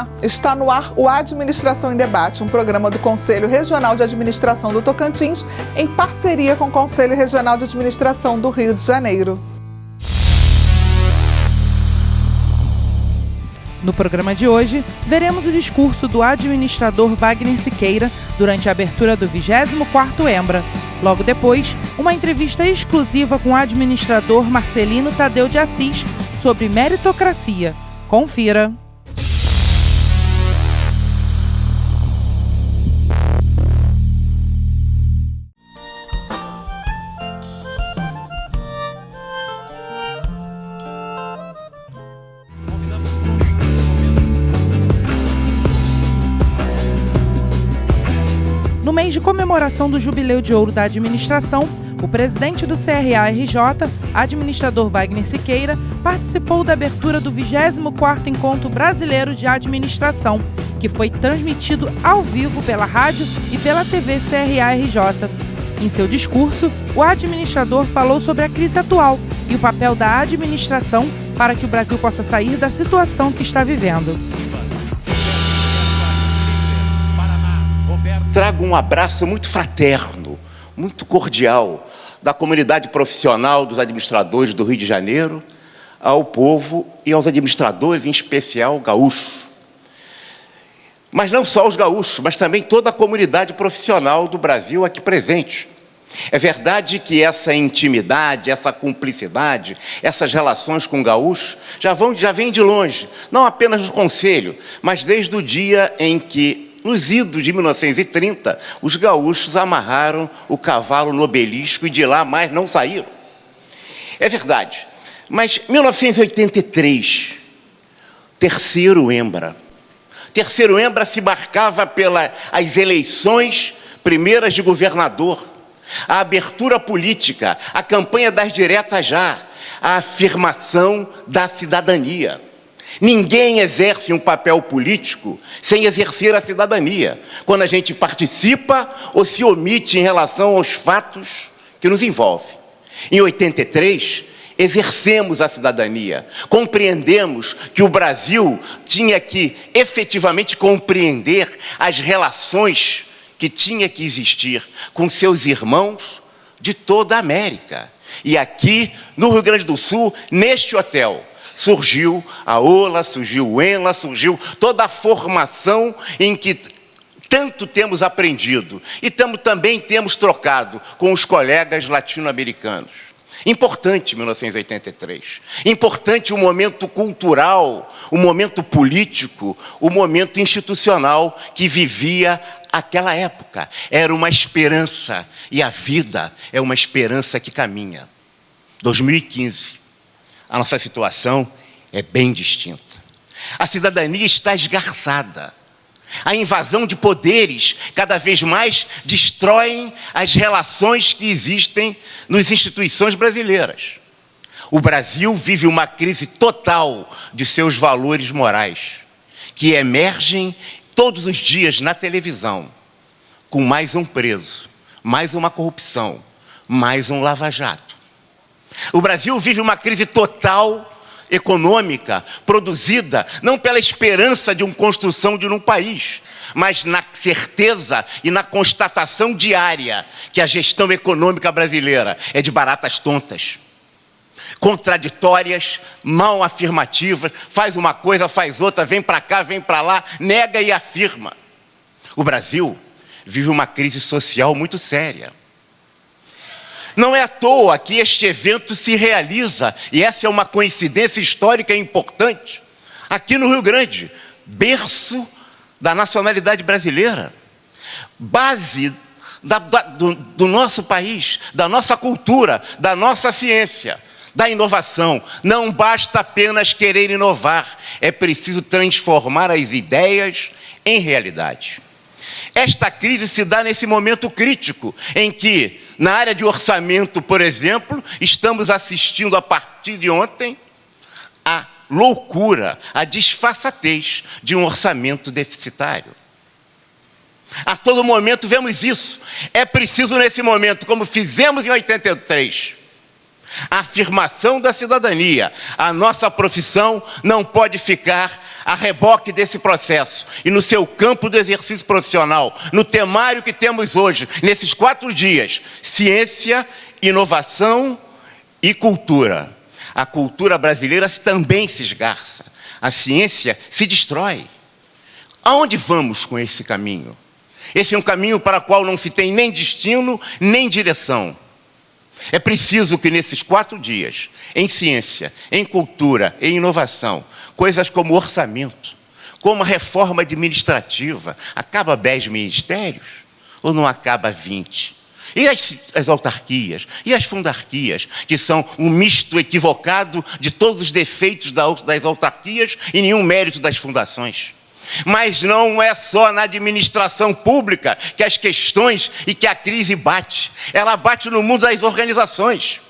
Olá, está no ar o Administração em Debate, um programa do Conselho Regional de Administração do Tocantins, em parceria com o Conselho Regional de Administração do Rio de Janeiro. No programa de hoje, veremos o discurso do administrador Wagner Siqueira durante a abertura do 24º EMBRA. Logo depois, uma entrevista exclusiva com o administrador Marcelino Tadeu de Assis sobre meritocracia. Confira! No mês de comemoração do Jubileu de Ouro da Administração, o presidente do CRA-RJ, administrador Wagner Siqueira, participou da abertura do 24º Encontro Brasileiro de Administração, que foi transmitido ao vivo pela rádio e pela TV CRA-RJ. Em seu discurso, o administrador falou sobre a crise atual e o papel da administração para que o Brasil possa sair da situação que está vivendo. Trago um abraço muito fraterno, muito cordial, da comunidade profissional dos administradores do Rio de Janeiro, ao povo e aos administradores, em especial gaúchos. Mas não só os gaúchos, mas também toda a comunidade profissional do Brasil aqui presente. É verdade que essa intimidade, essa cumplicidade, essas relações com gaúchos já vêm de longe, não apenas do Conselho, mas desde o dia em que, nos idos de 1930, os gaúchos amarraram o cavalo no obelisco e de lá mais não saíram. É verdade. Mas 1983, terceiro EMBRA. Terceiro EMBRA se marcava pelas eleições primeiras de governador, a abertura política, a campanha das diretas já, a afirmação da cidadania. Ninguém exerce um papel político sem exercer a cidadania, quando a gente participa ou se omite em relação aos fatos que nos envolvem. Em 83, exercemos a cidadania, compreendemos que o Brasil tinha que efetivamente compreender as relações que tinha que existir com seus irmãos de toda a América. E aqui, no Rio Grande do Sul, neste hotel, surgiu a OLA, surgiu o ENLA, surgiu toda a formação em que tanto temos aprendido e também temos trocado com os colegas latino-americanos. Importante 1983, importante o momento cultural, o momento político, o momento institucional que vivia aquela época. Era uma esperança e a vida é uma esperança que caminha. 2015. A nossa situação é bem distinta. A cidadania está esgarçada. A invasão de poderes cada vez mais destroem as relações que existem nas instituições brasileiras. O Brasil vive uma crise total de seus valores morais, que emergem todos os dias na televisão, com mais um preso, mais uma corrupção, mais um lava-jato. O Brasil vive uma crise total econômica, produzida não pela esperança de uma construção de um país, mas na certeza e na constatação diária que a gestão econômica brasileira é de baratas tontas, contraditórias, mal afirmativas, faz uma coisa, faz outra, vem para cá, vem para lá, nega e afirma. O Brasil vive uma crise social muito séria. Não é à toa que este evento se realiza, e essa é uma coincidência histórica importante, aqui no Rio Grande, berço da nacionalidade brasileira, base do nosso país, da nossa cultura, da nossa ciência, da inovação. Não basta apenas querer inovar, é preciso transformar as ideias em realidade. Esta crise se dá nesse momento crítico, em que, na área de orçamento, por exemplo, estamos assistindo a partir de ontem a loucura, a disfarçatez de um orçamento deficitário. A todo momento vemos isso. É preciso, nesse momento, como fizemos em 83, a afirmação da cidadania. A nossa profissão não pode ficar a reboque desse processo. E no seu campo do exercício profissional, no temário que temos hoje, nesses 4 dias, ciência, inovação e cultura. A cultura brasileira também se esgarça. A ciência se destrói. Aonde vamos com esse caminho? Esse é um caminho para o qual não se tem nem destino, nem direção. É preciso que nesses 4 dias, em ciência, em cultura, em inovação, coisas como orçamento, como a reforma administrativa, acaba 10 ministérios ou não acaba 20? E as autarquias, e as fundarquias, que são um misto equivocado de todos os defeitos das autarquias e nenhum mérito das fundações. Mas não é só na administração pública que as questões e que a crise bate. Ela bate no mundo das organizações.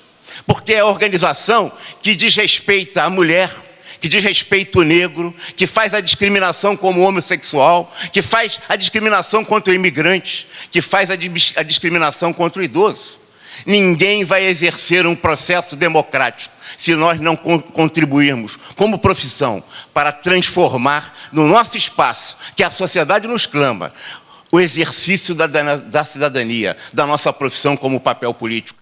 Porque é a organização que desrespeita a mulher, que desrespeita o negro, que faz a discriminação como homossexual, que faz a discriminação contra o imigrante, que faz a discriminação contra o idoso. Ninguém vai exercer um processo democrático se nós não contribuirmos como profissão para transformar no nosso espaço, que a sociedade nos clama, o exercício da cidadania, da nossa profissão como papel político.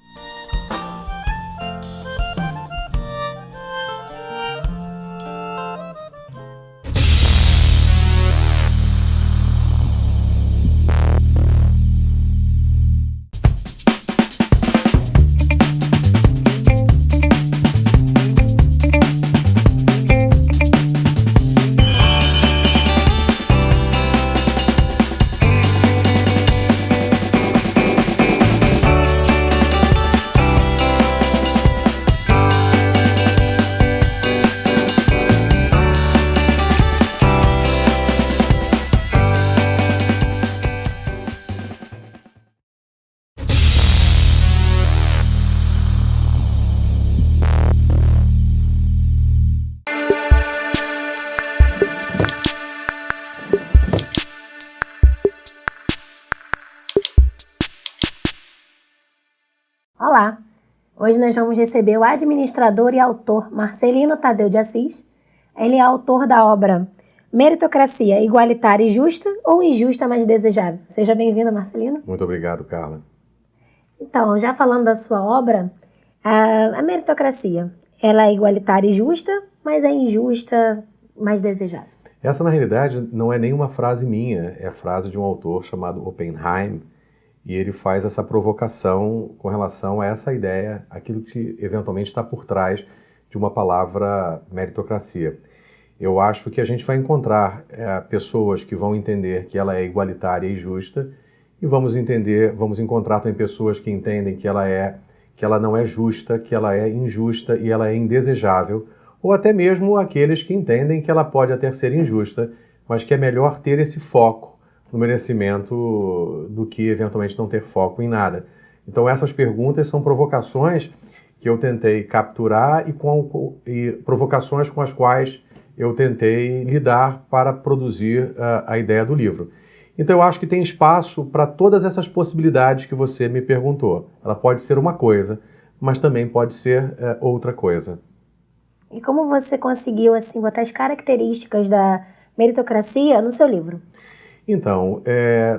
Olá! Hoje nós vamos receber o administrador e autor Marcelino Tadeu de Assis. Ele é autor da obra Meritocracia, Igualitária e Justa ou Injusta, mas Desejável. Seja bem-vindo, Marcelino. Muito obrigado, Carla. Então, já falando da sua obra, a meritocracia, ela é igualitária e justa, mas é injusta, mas desejável. Essa, na realidade, não é nenhuma frase minha, é a frase de um autor chamado Oppenheim, e ele faz essa provocação com relação a essa ideia, aquilo que eventualmente está por trás de uma palavra meritocracia. Eu acho que a gente vai encontrar pessoas que vão entender que ela é igualitária e justa, e vamos encontrar também pessoas que entendem que ela não é justa, que ela é injusta e ela é indesejável, ou até mesmo aqueles que entendem que ela pode até ser injusta, mas que é melhor ter esse foco no merecimento do que eventualmente não ter foco em nada. Então essas perguntas são provocações que eu tentei capturar e provocações com as quais eu tentei lidar para produzir a ideia do livro. Então eu acho que tem espaço para todas essas possibilidades que você me perguntou. Ela pode ser uma coisa, mas também pode ser outra coisa. E como você conseguiu assim botar as características da meritocracia no seu livro? Então,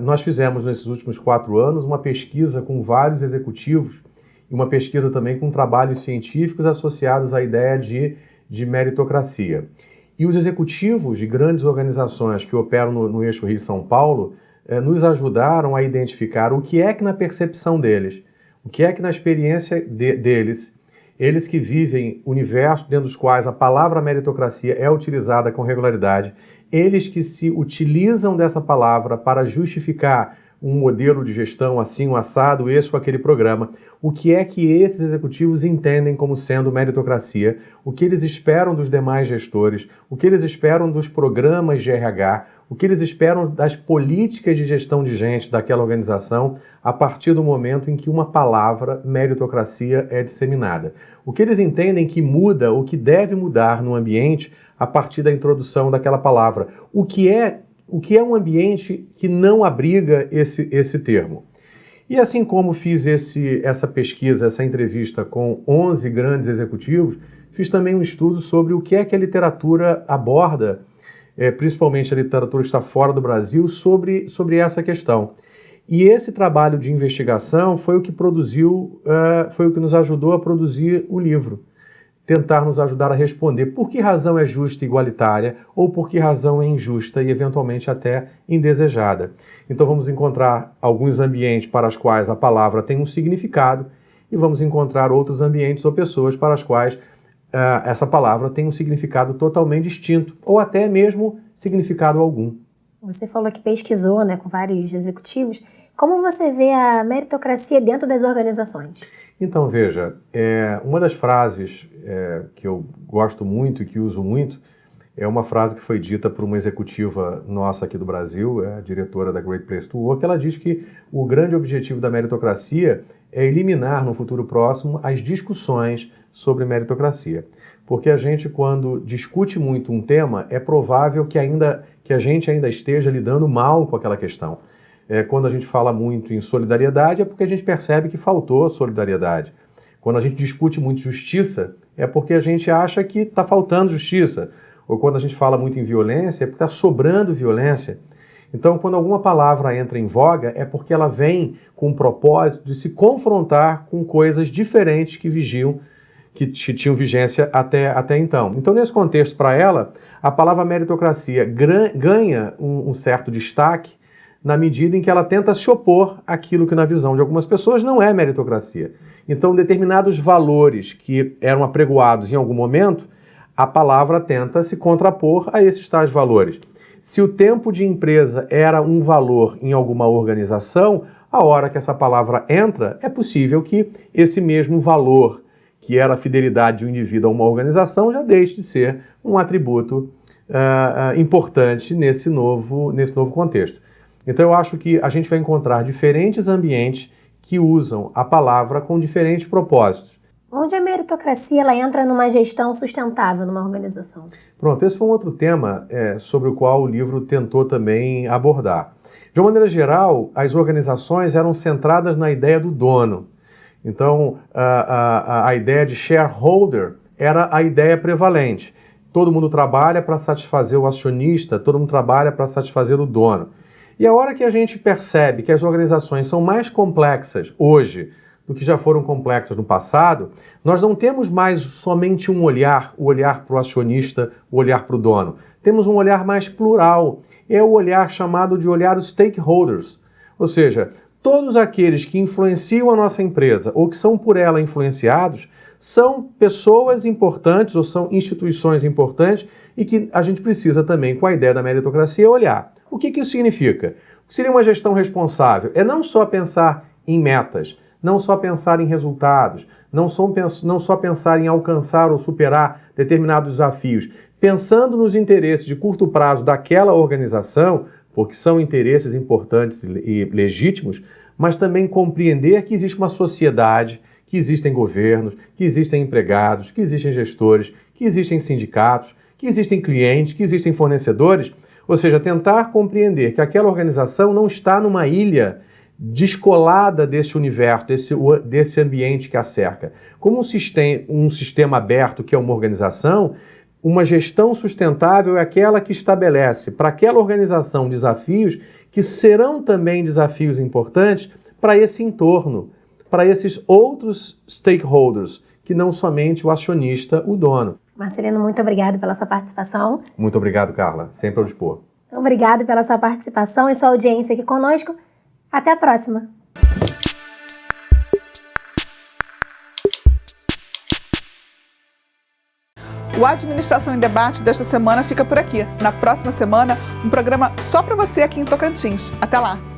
nós fizemos nesses últimos 4 anos uma pesquisa com vários executivos e uma pesquisa também com trabalhos científicos associados à ideia de meritocracia. E os executivos de grandes organizações que operam no eixo Rio-São Paulo nos ajudaram a identificar o que é que na percepção deles, o que é que na experiência deles, eles que vivem universos dentro dos quais a palavra meritocracia é utilizada com regularidade, eles que se utilizam dessa palavra para justificar um modelo de gestão assim, um assado, esse ou aquele programa, o que é que esses executivos entendem como sendo meritocracia, o que eles esperam dos demais gestores, o que eles esperam dos programas de RH, o que eles esperam das políticas de gestão de gente daquela organização a partir do momento em que uma palavra, meritocracia, é disseminada. O que eles entendem que muda, o que deve mudar no ambiente a partir da introdução daquela palavra. O que é um ambiente que não abriga esse termo. E assim como fiz essa pesquisa, essa entrevista com 11 grandes executivos, fiz também um estudo sobre o que é que a literatura aborda, principalmente a literatura que está fora do Brasil, sobre essa questão. E esse trabalho de investigação foi o que nos ajudou a produzir o livro. Tentar nos ajudar a responder por que razão é justa e igualitária ou por que razão é injusta e eventualmente até indesejada. Então vamos encontrar alguns ambientes para os quais a palavra tem um significado e vamos encontrar outros ambientes ou pessoas para as quais essa palavra tem um significado totalmente distinto ou até mesmo significado algum. Você falou que pesquisou, né, com vários executivos. Como você vê a meritocracia dentro das organizações? Então, veja, uma das frases que eu gosto muito e que uso muito é uma frase que foi dita por uma executiva nossa aqui do Brasil, a diretora da Great Place to Work. Ela diz que o grande objetivo da meritocracia é eliminar no futuro próximo as discussões sobre meritocracia. Porque a gente, quando discute muito um tema, é provável que a gente ainda esteja lidando mal com aquela questão. Quando a gente fala muito em solidariedade, é porque a gente percebe que faltou solidariedade. Quando a gente discute muito justiça, é porque a gente acha que está faltando justiça. Ou quando a gente fala muito em violência, é porque está sobrando violência. Então, quando alguma palavra entra em voga, é porque ela vem com o propósito de se confrontar com coisas diferentes que tinham vigência até então. Então, nesse contexto, para ela, a palavra meritocracia ganha um certo destaque na medida em que ela tenta se opor àquilo que na visão de algumas pessoas não é meritocracia. Então, determinados valores que eram apregoados em algum momento, a palavra tenta se contrapor a esses tais valores. Se o tempo de empresa era um valor em alguma organização, a hora que essa palavra entra, é possível que esse mesmo valor, que era a fidelidade de um indivíduo a uma organização, já deixe de ser um atributo importante nesse novo contexto. Então eu acho que a gente vai encontrar diferentes ambientes que usam a palavra com diferentes propósitos. Onde a meritocracia ela entra numa gestão sustentável numa organização? Pronto, esse foi um outro tema sobre o qual o livro tentou também abordar. De uma maneira geral, as organizações eram centradas na ideia do dono. Então, a ideia de shareholder era a ideia prevalente. Todo mundo trabalha para satisfazer o acionista, todo mundo trabalha para satisfazer o dono. E a hora que a gente percebe que as organizações são mais complexas hoje do que já foram complexas no passado, nós não temos mais somente um olhar, o olhar para o acionista, o olhar para o dono. Temos um olhar mais plural, é o olhar chamado de olhar dos stakeholders, ou seja, todos aqueles que influenciam a nossa empresa ou que são por ela influenciados são pessoas importantes ou são instituições importantes e que a gente precisa também, com a ideia da meritocracia, olhar. O que isso significa? O que seria uma gestão responsável? É não só pensar em metas, não só pensar em resultados, não só pensar em alcançar ou superar determinados desafios, pensando nos interesses de curto prazo daquela organização, porque são interesses importantes e legítimos, mas também compreender que existe uma sociedade, que existem governos, que existem empregados, que existem gestores, que existem sindicatos, que existem clientes, que existem fornecedores, ou seja, tentar compreender que aquela organização não está numa ilha descolada desse universo, desse ambiente que a cerca. Como um sistema aberto que é uma organização, uma gestão sustentável é aquela que estabelece para aquela organização desafios que serão também desafios importantes para esse entorno, para esses outros stakeholders, que não somente o acionista, o dono. Marcelino, muito obrigado pela sua participação. Muito obrigado, Carla. Sempre ao dispor. Obrigado pela sua participação e sua audiência aqui conosco. Até a próxima. O Administração em Debate desta semana fica por aqui. Na próxima semana, um programa só para você aqui em Tocantins. Até lá!